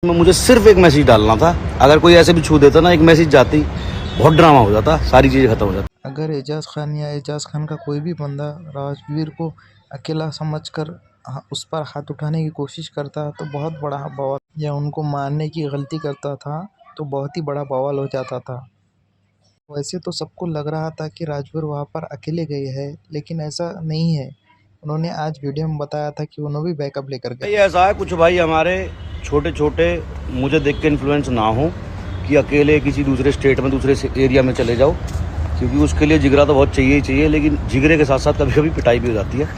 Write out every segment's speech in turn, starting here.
मुझे सिर्फ एक मैसेज डालना था, अगर कोई ऐसे भी छू देता ना, एक मैसेज जाती, बहुत ड्रामा हो जाता, सारी चीज़ें खत्म हो जाती। अगर एजाज खान या एजाज खान का कोई भी बंदा राजवीर को अकेला समझकर उस पर हाथ उठाने की कोशिश करता तो बहुत बड़ा बवाल, या उनको मारने की गलती करता था तो बहुत ही बड़ा बवाल हो जाता था। वैसे तो सबको लग रहा था कि राजवीर वहाँ पर अकेले गए हैं, लेकिन ऐसा नहीं है। उन्होंने आज वीडियो में बताया था कि उन्होंने भी बैकअप लेकर गए। भाई ऐसा है, कुछ भाई हमारे छोटे छोटे मुझे देख के इन्फ्लुएंस ना हो कि अकेले किसी दूसरे स्टेट में, दूसरे एरिया में चले जाओ, क्योंकि उसके लिए जिगरा तो बहुत चाहिए ही चाहिए, लेकिन जिगरे के साथ साथ कभी कभी पिटाई भी हो जाती है।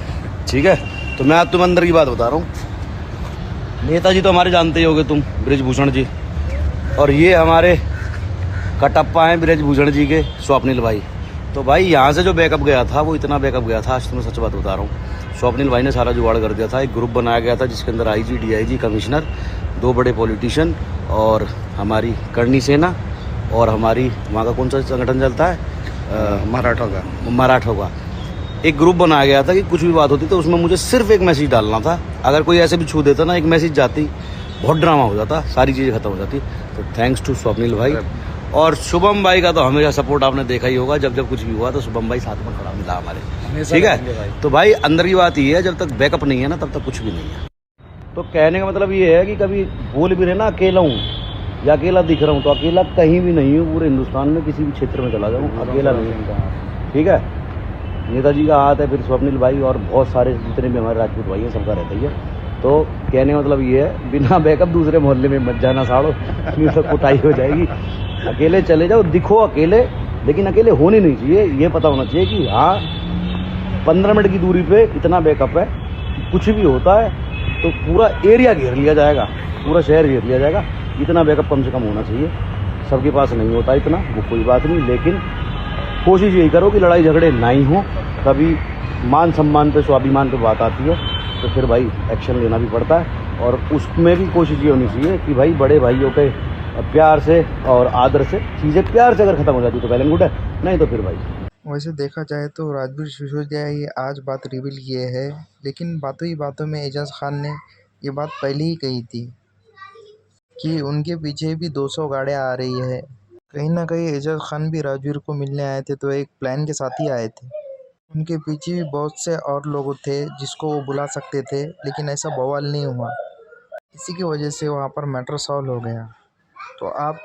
ठीक है, तो मैं आज तुम्हें अंदर की बात बता रहा हूँ। नेताजी तो हमारे जानते ही होगे तुम, बृजभूषण जी, और ये हमारे कटप्पा हैं बृजभूषण जी के स्वप्निल भाई। तो भाई यहाँ से जो बैकअप गया था वो इतना बैकअप गया था, आज तुम्हें सच बात बता रहा हूँ, स्वप्निल भाई ने सारा जुगाड़ कर दिया था। एक ग्रुप बनाया गया था जिसके अंदर आईजी, डीआईजी, कमिश्नर, दो बड़े पॉलिटिशियन और हमारी करनी सेना और हमारी वहाँ का कौन सा संगठन चलता है, मराठों का एक ग्रुप बनाया गया था कि कुछ भी बात होती तो उसमें मुझे सिर्फ एक मैसेज डालना था, अगर कोई ऐसे भी छू देता ना, एक मैसेज जाती, बहुत ड्रामा हो जाता, सारी चीज़ें खत्म हो जाती। तो थैंक्स टू स्वप्निल भाई और शुभम भाई का तो हमेशा सपोर्ट आपने देखा ही होगा, जब जब कुछ भी हुआ तो शुभम भाई साथ में खड़ा मिला हमारे। ठीक है, तो भाई अंदर की बात ये है, जब तक बैकअप नहीं है ना तब तक कुछ भी नहीं है। तो कहने का मतलब ये है कि कभी बोल भी रहे ना अकेला हूँ या अकेला दिख रहा हूँ, तो अकेला कहीं भी नहीं हूँ, पूरे हिंदुस्तान में किसी भी क्षेत्र में चला जाऊँ अकेला नहीं हूँ। ठीक है, नेताजी का हाथ है, फिर स्वप्निल भाई और बहुत सारे जितने भी हमारे राजपूत भाई हैं सबका रहता ही है। तो कहने का मतलब ये है, बिना बैकअप दूसरे मोहल्ले में मत जाना साड़ो, नहीं तो कुटाई हो जाएगी। अकेले चले जाओ, दिखो अकेले, लेकिन अकेले होने नहीं चाहिए। ये पता होना चाहिए कि हाँ 15 मिनट की दूरी पे इतना बैकअप है, कुछ भी होता है तो पूरा एरिया घेर लिया जाएगा, पूरा शहर घेर लिया जाएगा। इतना बैकअप कम से कम होना चाहिए। सबके पास नहीं होता इतना, वो कोई बात नहीं, लेकिन कोशिश यही करो कि लड़ाई झगड़े ना ही हो। कभी मान सम्मान पे, स्वाभिमान पे बात आती है तो फिर भाई एक्शन लेना भी पड़ता है, और उसमें भी कोशिश ये होनी चाहिए कि भाई बड़े भाइयों के प्यार से और आदर से चीज़ें प्यार से अगर ख़त्म हो जाती तो वेल एंड गुड है, नहीं तो फिर भाई। वैसे देखा जाए तो राजवीर सिसोदिया ही आज बात रिवील किए है, लेकिन बातों ही बातों में एजाज खान ने ये बात पहले ही कही थी कि उनके पीछे भी 200 गाड़ियाँ आ रही है। कहीं ना कहीं एजाज खान भी राजवीर को मिलने आए थे तो एक प्लान के साथ ही आए थे। उनके पीछे भी बहुत से और लोग थे जिसको वो बुला सकते थे, लेकिन ऐसा बवाल नहीं हुआ। इसी की वजह से वहाँ पर मैटर सॉल्व हो गया। तो आप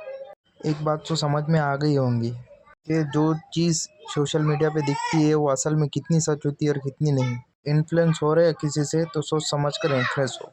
एक बात तो समझ में आ गई होंगी कि जो चीज़ सोशल मीडिया पे दिखती है वो असल में कितनी सच होती है और कितनी नहीं। इन्फ्लुएंस हो रहे हैं किसी से तो सोच समझ कर इन्फ्लुएंस हो।